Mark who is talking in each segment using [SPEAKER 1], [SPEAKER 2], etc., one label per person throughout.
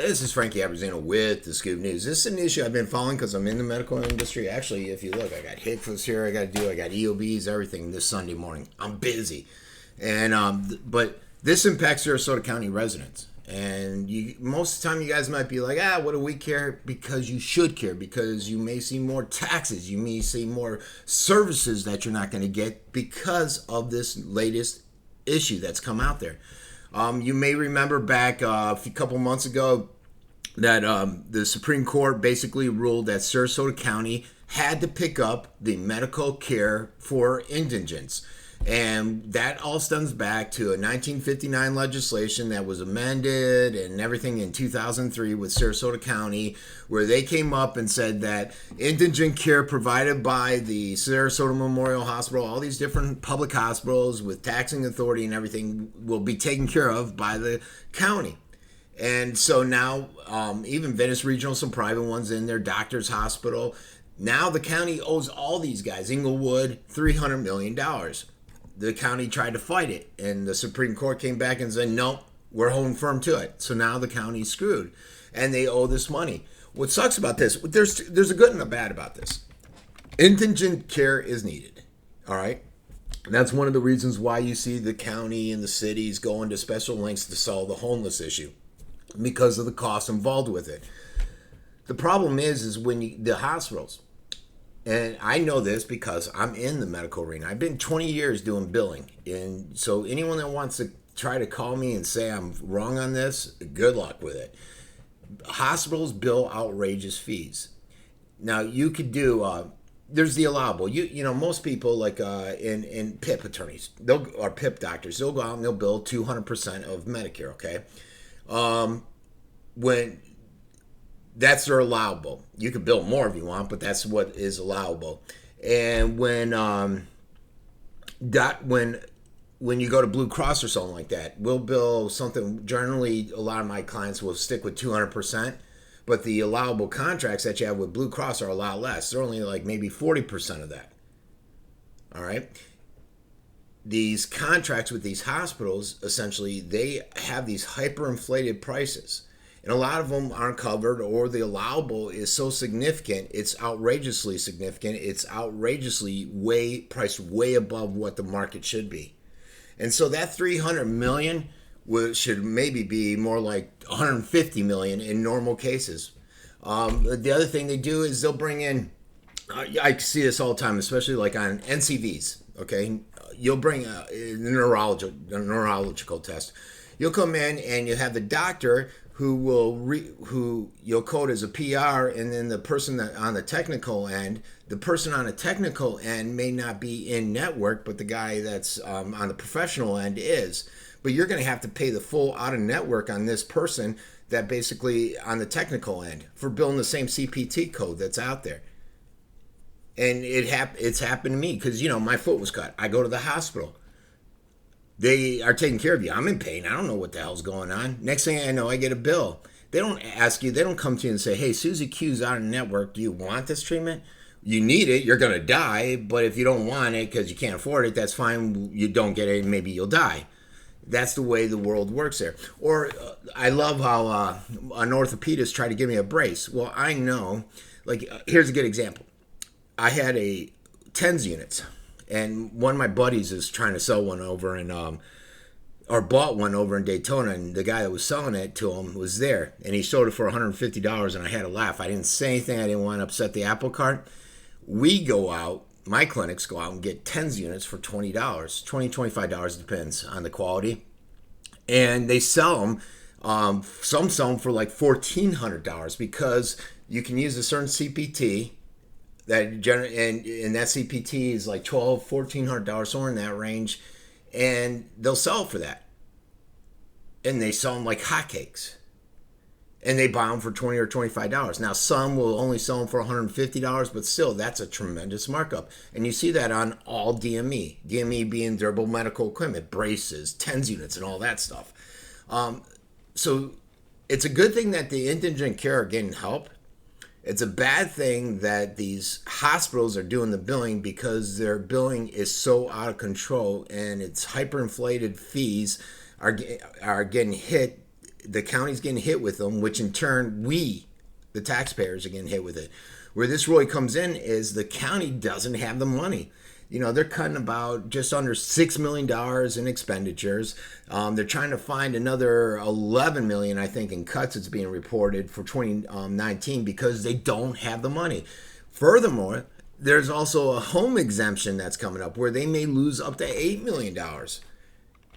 [SPEAKER 1] This is Frankie Abbruzzino with the Scoop News. This is an issue I've been following because I'm in the medical industry. Actually, if you look, I got HICFAs here, I got EOBs, everything this Sunday morning. I'm busy. But this impacts Sarasota County residents. And most of the time you guys might be like, what do we care? Because you should care, because you may see more taxes. You may see more services that you're not going to get because of this latest issue that's come out there. You may remember back a couple months ago that the Supreme Court basically ruled that Sarasota County had to pick up the medical care for indigents. And that all stems back to a 1959 legislation that was amended and everything in 2003 with Sarasota County, where they came up and said that indigent care provided by the Sarasota Memorial Hospital, all these different public hospitals with taxing authority and everything, will be taken care of by the county. And so now even Venice Regional, some private ones in their doctor's hospital, now the county owes all these guys, Inglewood, $300 million. The county tried to fight it, and the Supreme Court came back and said, no, we're holding firm to it. So now the county's screwed, and they owe this money. What sucks about this, there's a good and a bad about this. Indigent care is needed, all right? And that's one of the reasons why you see the county and the cities going to special lengths to solve the homeless issue, because of the costs involved with it. The problem is when the hospitals, and I know this because I'm in the medical arena. I've been 20 years doing billing. And so anyone that wants to try to call me and say I'm wrong on this, good luck with it. Hospitals bill outrageous fees. Now, you could do, there's the allowable. You know, most people like in PIP attorneys, or PIP doctors, they'll go out and they'll bill 200% of Medicare, okay? When that's their allowable. You can bill more if you want, but that's what is allowable. And when you go to Blue Cross or something like that, we'll bill something. Generally, a lot of my clients will stick with 200%, but the allowable contracts that you have with Blue Cross are a lot less. They're only like maybe 40% of that. All right. These contracts with these hospitals, essentially, they have these hyperinflated prices. And a lot of them aren't covered, or the allowable is so significant, it's outrageously significant. It's outrageously priced way above what the market should be. And so that $300 million should maybe be more like $150 million in normal cases. The other thing they do is they'll bring in, I see this all the time, especially like on NCVs, okay? You'll bring a neurological test. You'll come in and you have the doctor who you'll code as a PR, and then the person that on the technical end, may not be in network, but the guy that's on the professional end is. But you're going to have to pay the full out of network on this person that basically on the technical end for billing the same CPT code that's out there. And it's happened to me because, my foot was cut. I go to the hospital. They are taking care of you. I'm in pain. I don't know what the hell's going on. Next thing I know, I get a bill. They don't ask you. They don't come to you and say, hey, Susie Q's out of network. Do you want this treatment? You need it. You're going to die. But if you don't want it because you can't afford it, that's fine. You don't get it, and maybe you'll die. That's the way the world works there. Or I love how an orthopedist tried to give me a brace. Well, I know. Here's a good example. I had a TENS units. And one of my buddies is trying to sell one over or bought one over in Daytona, and the guy that was selling it to him was there, and he sold it for $150, and I had to laugh. I didn't say anything. I didn't want to upset the apple cart. We go out, my clinics go out and get TENS units for $20, $25, depends on the quality, and they sell them. Some sell them for like $1,400 because you can use a certain CPT. And that CPT is like $1,200, $1,400, somewhere in that range, and they'll sell it for that. And they sell them like hotcakes, and they buy them for $20 or $25. Now some will only sell them for $150, but still, that's a tremendous markup. And you see that on all DME being durable medical equipment, braces, TENS units, and all that stuff. So it's a good thing that the indigent care are getting help. It's a bad thing that these hospitals are doing the billing because their billing is so out of control, and its hyperinflated fees are getting hit the county's getting hit with them, which in turn we, the taxpayers, are getting hit with it. Where this really comes in is the county doesn't have the money. You know, they're cutting about just under $6 million in expenditures. They're trying to find another $11 million, I think, in cuts that's being reported for 2019 because they don't have the money. Furthermore, there's also a home exemption that's coming up where they may lose up to $8 million.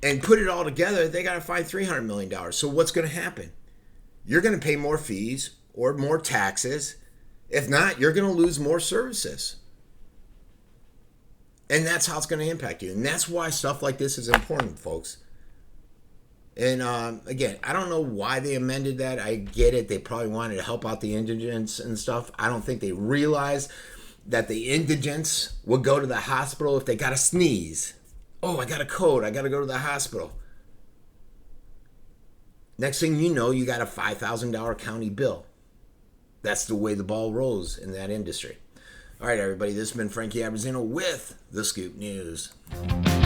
[SPEAKER 1] And put it all together, they got to find $300 million. So what's going to happen? You're going to pay more fees or more taxes. If not, you're going to lose more services. And that's how it's going to impact you. And that's why stuff like this is important, folks. And again, I don't know why they amended that. I get it. They probably wanted to help out the indigents and stuff. I don't think they realized that the indigents would go to the hospital if they got a sneeze. Oh, I got a cold. I got to go to the hospital. Next thing you know, you got a $5,000 county bill. That's the way the ball rolls in that industry. All right, everybody, this has been Frankie Abbruzzino with The Scoop News.